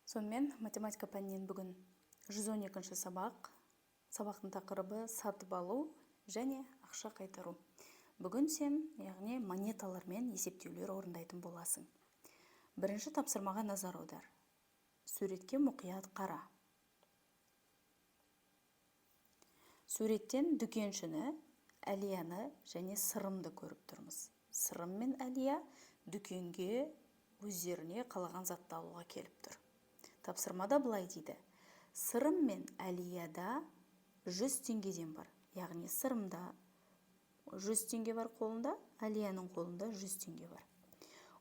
Сонымен математика пәнінен бүгін 112-ші сабақ. Сабақтың тақырыбы сатып алу және ақша қайтару. Бүгін сен, яғни монеталармен есептеулер орындайтын боласың. Бірінші тапсырмаға назар аудар. Суретке мұқият қара. Суреттен дүкеншіні, Әлияны және Сырымды көріп тұрмыз. Сырым мен Әлия дүкенге өздеріне қалаған затты алуға келіп тұр. Тапсырмада былай дейді: Сырым мен Әлияда 100 теңгеден бар. Яғни Сырымда 100 теңге бар қолында, Әлияның қолында 100 теңге бар.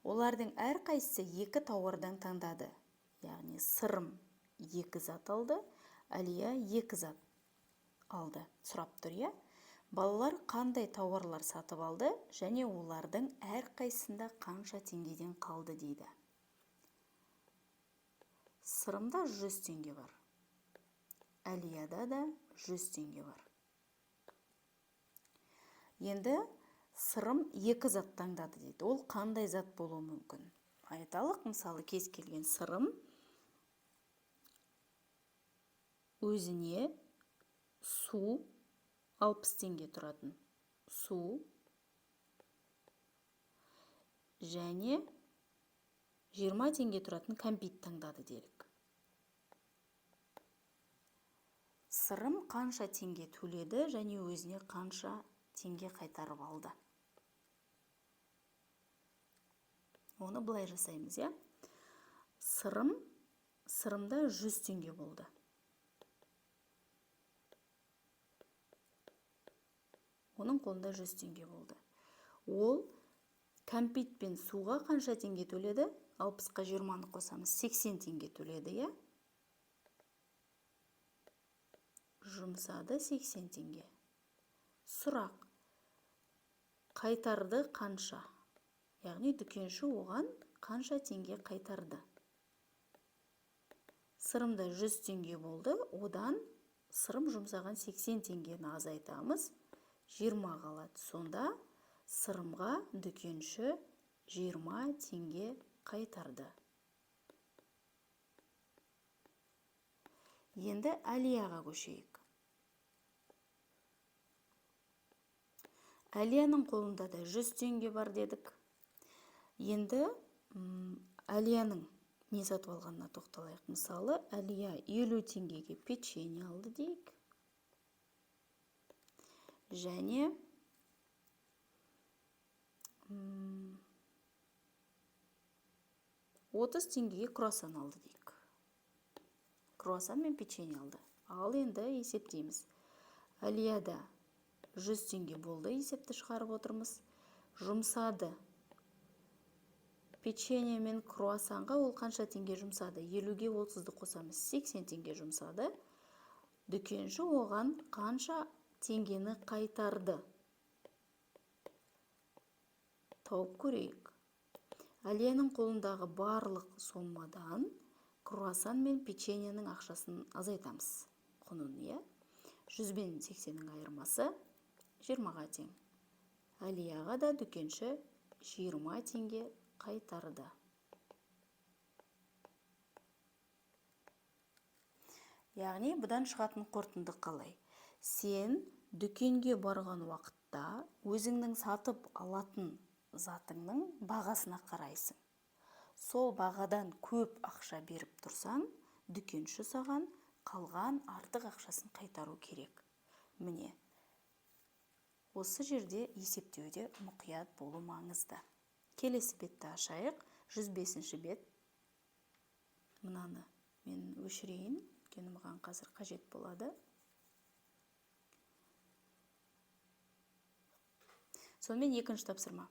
Олардың әрқайсысы екі тауардан таңдады. Яғни Сырым 2 зат алды, Әлия 2 зат алды. Сұрап тұр, иә? Балалар қандай тауарлар сатып алды және олардың әрқайсында қанша теңгеден қалды дейді. Сырымда 100 теңге бар. Әлияда да 100 теңге бар. Енді Сырым 2 зат таңдады дейді. Ол қандай зат болуы мүмкін? Айталық, мысалы, кез келген Сырым өзіне су 60 теңге тұратын су және 20 теңге тұратын кәмпит таңдады делік. Сырым қанша теңге төледі және өзіне қанша теңге қайтарып алды? Оны былай жасаймыз, иә? Сырымда 100 теңге болды. Оның қолында 100 теңге болды. Ол кәмпит пен суға қанша теңге төледі? 60-қа 20-ны қосамыз, 80 теңге төледі, иә? Жұмсады 80 теңге. Сұрақ: қайтарды қанша? Яғни дүкенші оған қанша теңге қайтарды? Сырымда 100 теңге болды, одан Сырым жұмсаған 80 теңгені азайтамыз, 20 қалады. Сонда Сырымға дүкенші 20 теңге қайтарды. Енді Әлияға көшейік. Әлияның қолында да 100 теңге бар дедік. Енді Әлияның не сатып алғанына тоқталайық. Мысалы, Әлия 50 теңгеге печенье алды дейік. Және 30 теңгеге круассан алды дейік. Круассан мен печенье алды. Ал енді есептейміз. Әлияда 100 теңге болды, есепті шығарып отырмыз. Жұмсады печенье мен круассанға ол қанша теңге жұмсады? 50-ге 30-ды қосамыз, 80 теңге жұмсады. Дүкенші оған қанша теңгені қайтарды? Тауып көрейік. Әлияның қолындағы барлық сомадан круассан мен печеньенің ақшасын азайтамыз. Құнын, иә? 100 бен 80-ның айырмасы 20-ға тең. Әлияға да дүкенші 20 теңге қайтарды. Яғни, бұдан шығатын қорытынды қалай? Сен дүкенге барған уақытта өзіңнің сатып алатын затыңның бағасына қарайсың. Сол бағадан көп ақша беріп тұрсаң, дүкенші саған қалған артық ақшасын қайтару керек. Міне, осы жерде есептеуде мұқият болу маңызды. Келесі бетті ашайық. 105-ші бет. Мынаны мен өшірейін, өйткені маған қазір қажет болады. Сонымен екінші тапсырма.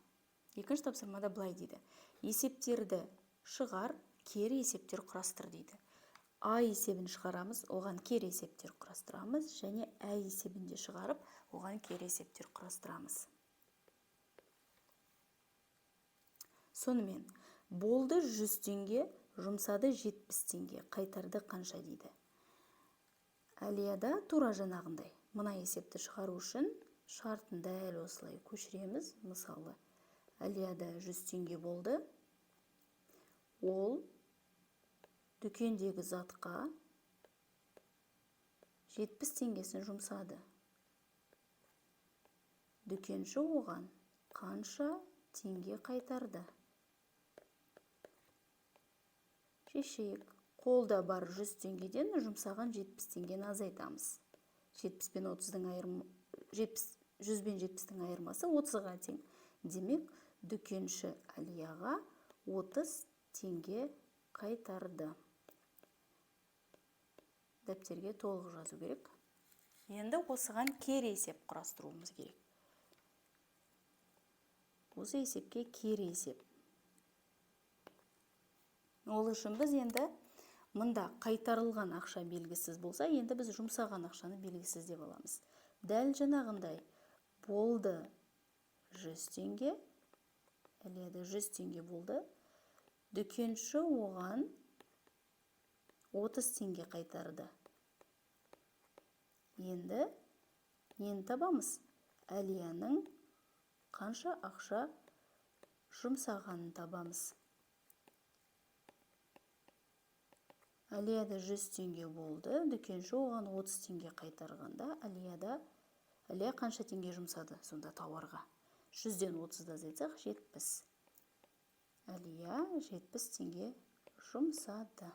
Екінші тапсырмада былай дейді: есептерді шығар, кері есептер құрастыр дейді. А есебін шығарамыз, оған кері есептер құрастырамыз, және Ә есебінде шығарып, оған кері есептер құрастырамыз. Сонымен, болды 100 теңге, жұмсады 70 теңге, қайтарды қанша дейді. Әлияда тура жаңағындай. Мына есепті шығару үшін шартын дәл осылай көшіреміз. Мысалы, Әлияда 100 теңге болды. Ол дүкендегі затқа 70 теңгесін жұмсады. Дүкенші оған қанша теңге қайтарды? Шешейік. Қолда бар 100 теңгеден жұмсаған 70 теңгені азайтамыз. 70 пен 30-дың айырмасы 100 бен 70-тің айырмасы 30-ға тең. Демек, дүкенші Әлияға 30 теңге қайтарды. Дәптерге толық жазу керек. Енді осыған кері есеп құрастыруымыз керек. Осы есепке кері есеп. Ол үшін біз енді мұнда қайтарылған ақша белгісіз болса, енді біз жұмсаған ақшаны белгісіз деп аламыз. Дәл жаңағындай болды 100 теңге, Әлияда 100 теңге болды. Дүкенші оған 30 теңге қайтарды. Енді нені табамыз? Әлияның қанша ақша жұмсағанын табамыз. Әлияда 100 теңге болды. Дүкенші оған 30 теңге қайтарғанда, Әлия қанша теңге жұмсады сонда тауарға? 100-ден 30-ды азайтсақ 70. Әлия 70 теңге жұмсады.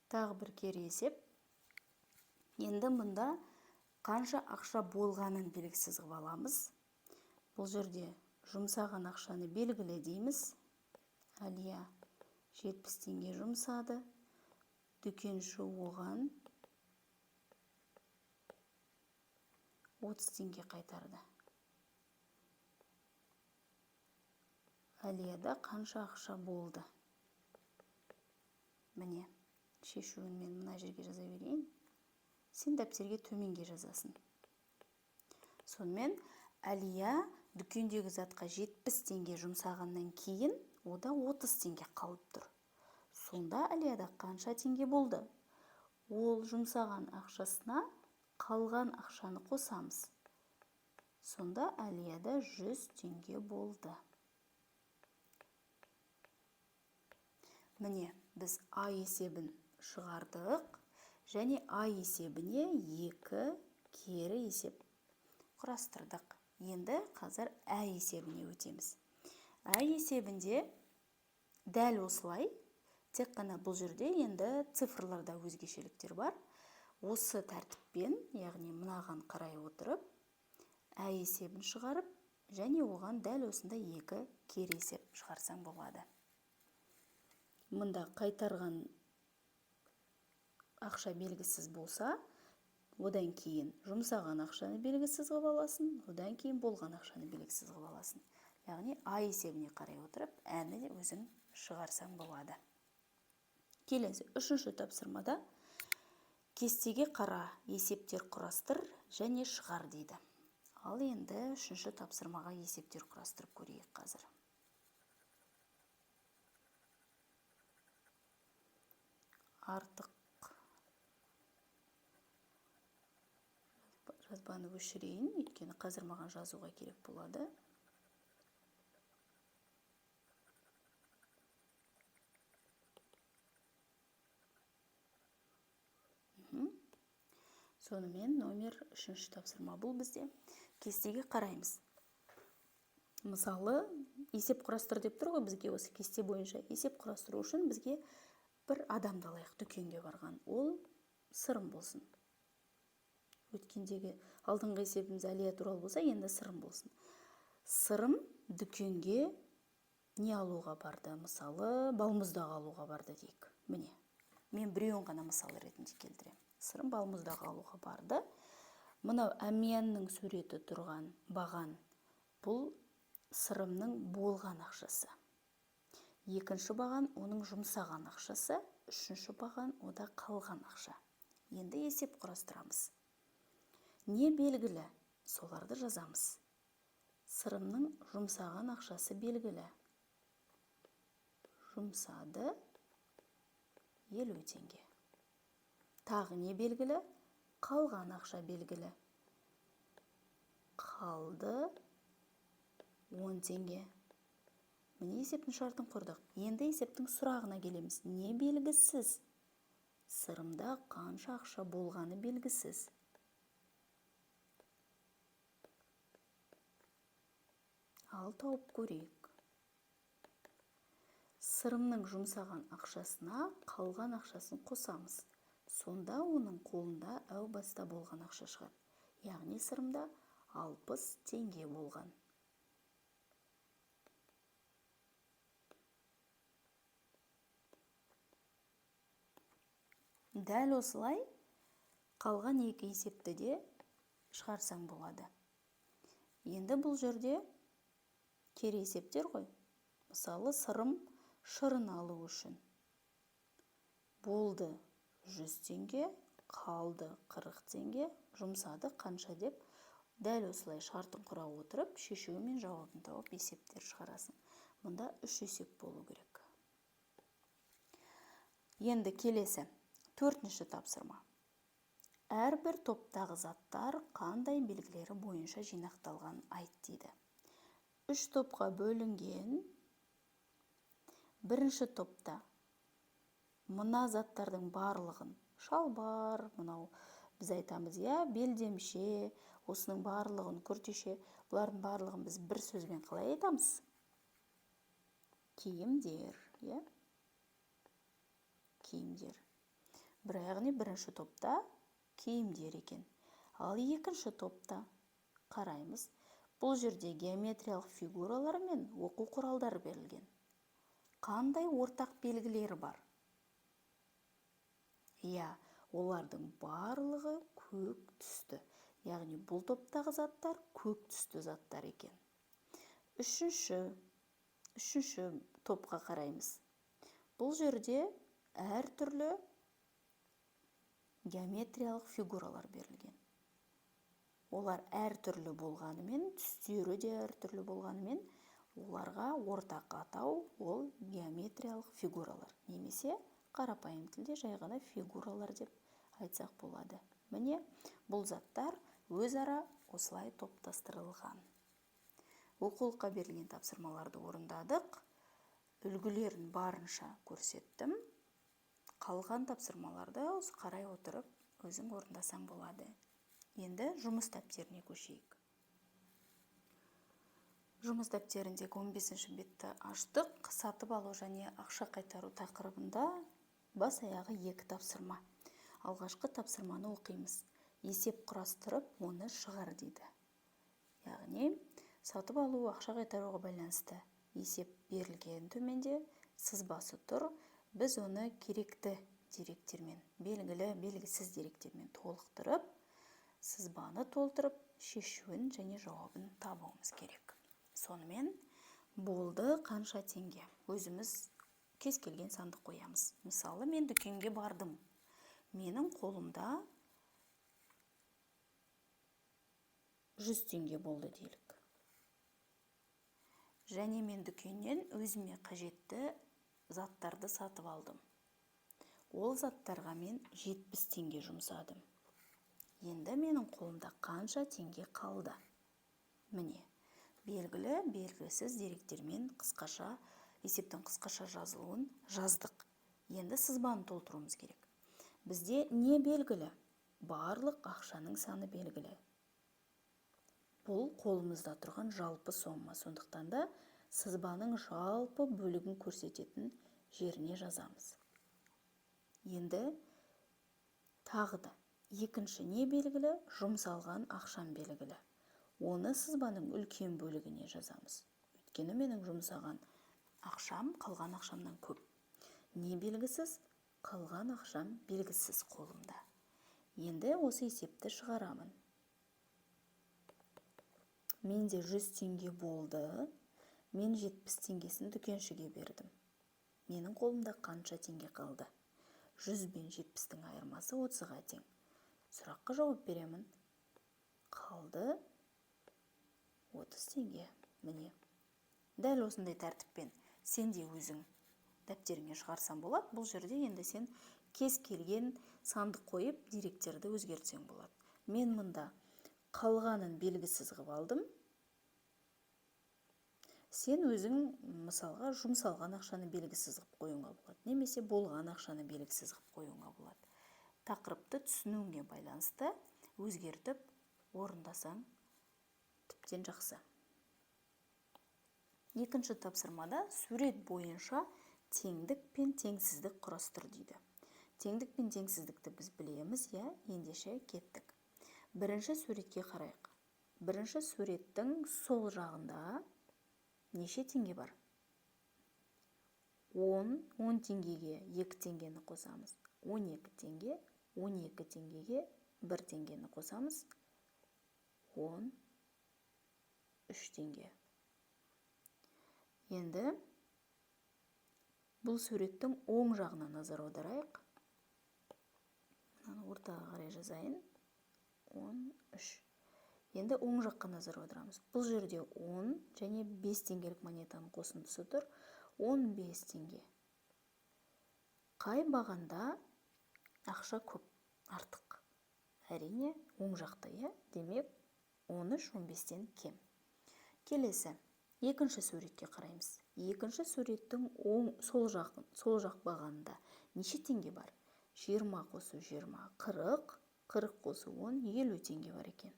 Тағы бір кері есеп. Енді мұнда қанша ақша болғанын белгісіз қылып аламыз. Бұл жерде жұмсаған ақшаны белгілі дейміз. Әлия 70 теңге жұмсады. Дүкенші оған 30 теңге қайтарды. Әлияда қанша ақша болды? Міне, шешуін мен мына жерге жаза берейін. Сен дәптерге төменге жазасын. Сонымен Әлия дүкендегі затқа 70 теңге жұмсағаннан кейін, ода 30 теңге қалып тұр. Сонда Әлияда қанша теңге болды? Ол жұмсаған ақшасына қалған ақшаны қосамыз. Сонда Әлияда 100 теңге болды. Міне, біз А есебін шығардық, және А есебіне 2 кері есеп құрастырдық. Енді қазір Ә есебіне өтеміз. Ә есебінде дәл осылай, тек қана бұл жерде енді цифрларда өзгешеліктер бар. Осы тәртіппен, яғни мынаған қарай отырып, Ә есебін шығарып, және оған дәл осында 2 кері есеп шығарсаң болады. Мұнда қайтарған ақша белгісіз болса, одан кейін жұмсаған ақшаны белгісіз қылып аласың, одан кейін болған ақшаны белгісіз қылып аласың. Яғни А есебіне қарай отырып, Әні өзің шығарсаң болады. Келесі, 3-ші тапсырмада кестеге қара, есептер құрастыр және шығар дейді. Ал енді 3-ші тапсырмаға есептер құрастырып көрейік қазір. Артық жазбаны өшірейін, өйткені қазір маған жазуға керек болады. Сонымен номер 3-ші тапсырма бұл бізде. Кестеге қараймыз. Мысалы, есеп құрастыр деп тұр ғой бізге, осы кесте бойынша есеп құрастыру үшін бізге бір адамды алайық, дүкенге барған. Ол Сырым болсын. Өткендегі алдыңғы есебіміз Әлия туралы болса, енді Сырым болсын. Сырым дүкенге не алуға барды? Мысалы, балмұздақ алуға барды дейік. Міне, мен біреуін ғана мысал ретінде келтірем. Сырым балмұздақ алуға барды. Мынау әмиянның суреті тұрған баған, бұл Сырымның болған ақшасы. Екінші баған оның жұмсаған ақшасы, үшінші баған ода қалған ақша. Енді есеп құрастырамыз. Не белгілі? Соларды жазамыз. Сырымның жұмсаған ақшасы белгілі. Жұмсады 50 теңге. Тағы не белгілі? Қалған ақша белгілі. Қалды 10 теңге. Міне есептің шартын құрдық. Енді есептің сұрағына келеміз. Не белгісіз? Сырымда қанша ақша болғаны белгісіз. Ал тауып көрейік. Сырымның жұмсаған ақшасына қалған ақшасын қосамыз. Сонда оның қолында әу баста болған ақша шығады. Яғни сырымда 60 теңге болған. Дәл осылай қалған екі есепті де шығарсаң болады. Енді бұл жерде кері есептер ғой. Мысалы, сырым шырын алу үшін. Болды 100 теңге, қалды 40 теңге, жұмсады қанша деп, дәл осылай шартын құра отырып, шешуі мен жауабын тауып есептер шығарасың. Мұнда 3 есеп болу керек. Енді келесі, 4-ші тапсырма. Әрбір топтағы заттар қандай белгілері бойынша жинақталған айт дейді. 3 топқа бөлінген. Бірінші топта мына заттардың барлығын, шалбар, мынау біз айтамыз, белдемше, осының барлығын, күртеше, бұлардың барлығын біз бір сөзбен қалай айтамыз? Киімдер, киімдер. Яғни бірінші топта киімдер екен. Ал екінші топта қараймыз. Бұл жерде геометриялық фигуралар мен оқу құралдар берілген. Қандай ортақ белгілері бар? Олардың барлығы көк түсті. Яғни бұл топтағы заттар көк түсті заттар екен. Үшінші топқа қараймыз. Бұл жерде әртүрлі геометриялық фигуралар берілген. Олар әртүрлі болғанымен, түстері де әртүрлі болғанымен, оларға ортақ атау ол геометриялық фигуралар. Немесе қарапайым тілде жай ғана фигуралар деп айтсақ болады. Міне, бұл заттар өзара осылай топтастырылған. Оқулыққа берілген тапсырмаларды орындадық. Үлгілерін барынша көрсеттім. Қалған тапсырмаларды осы қарай отырып өзің орындасаң болады. Енді жұмыс дәптеріне көшейік. Жұмыс дәптеріндегі 15-ші бетті аштық. Сатып алу және ақша қайтару тақырыбында бас аяғы 2 тапсырма. Алғашқы тапсырманы оқимыз. Есеп құрастырып, оны шығар дейді. Яғни, сатып алу ақша қайтаруға байланысты есеп берілген төменде, сызбасы тұр. Біз оны керекті деректермен, белгілі, белгісіз деректермен толықтырып, сызбаны толтырып, шешуін және жауабын табуымыз керек. Сонымен болды қанша теңге. Өзіміз кез келген санды қоямыз. Мысалы, мен дүкенге бардым. Менің қолымда 100 теңге болды делік. Және мен дүкеннен өзіме қажетті заттарды сатып алдым. Ол заттарға мен 70 теңге жұмсадым. Енді менің қолымда қанша теңге қалды? Міне, белгілі, белгісіз деректермен қысқаша, есептің қысқаша жазылуын жаздық. Енді сызбаны толтыруымыз керек. Бізде не белгілі? Барлық ақшаның саны белгілі. Бұл қолымызда тұрған жалпы сомма. Сондықтан да сызбаның жалпы бөлігін көрсететін жеріне жазамыз. Енді тағы да екінші не белгілі? Жұмсалған ақшам белгілі. Оны сызбаның үлкен бөлігіне жазамыз. Өйткені менің жұмсаған ақшам қалған ақшамнан көп. Не белгісіз? Қалған ақшам белгісіз қолымда. Енді осы есепті шығарамын. Менде 100 теңге болды. Мен 70 теңгесін дүкеншіге бердім. Менің қолымда қанша теңге қалды? 100 бен 70-тің айырмасы 30-ға тең. Сұраққа жауап беремін. Қалды 30 теңге. Міне. Дәл осындай тәртіппен сен де өзің дәптеріңе шығарсан болады. Бұл жерде енді сен кез келген санды қойып, деректерді өзгертсең болады. Мен мұнда қалғанын белгісіз қылып алдым. сен өзің мысалға жұмсалған ақшаны белгісіз қылып қоюыңа болады, немесе болған ақшаны белгісіз қылып қоюыңа болады. Тақырыпты түсінуіңе байланысты өзгертіп орындасаң тіптен жақсы. Екінші тапсырмада сурет бойынша теңдік пен теңсіздік құрастыр дейді. Теңдік пен теңсіздікті біз білеміз, ендеше кеттік. Бірінші суретке қарайық. Бірінші суреттің сол жағында неше теңге бар? 10 теңгеге 2 теңгені қосамыз. 12 теңге, 12 теңгеге 1 теңгені қосамыз. 13 теңге. Енді бұл суреттің оң жағына назар аударайық. Мынаны ортаға қарай жазайын. 13. Енді оң жаққа назар аударамыз. Бұл жерде 10 және 5 теңгелік монетаның қосындысы тұр. 15 теңге. Қай бағанда ақша көп, артық? Әрине, оң жақта, демек 13-15-тен кем. Келесі, екінші суретке қараймыз. Екінші суреттің сол жақ бағанында неше теңге бар? 20 қосу 20, 40, 40 қосу 10, 50 теңге бар екен.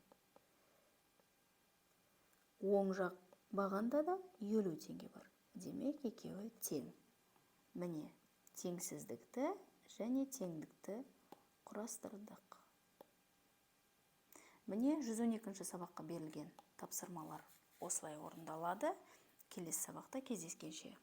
Оң жақ бағанда да 50 теңге бар. Демек, екеуі тең. Міне, теңсіздікті және теңдікті құрастырдық. Міне, 112-ші сабаққа берілген тапсырмалар осылай орындалады. Келесі сабақта кездескенше.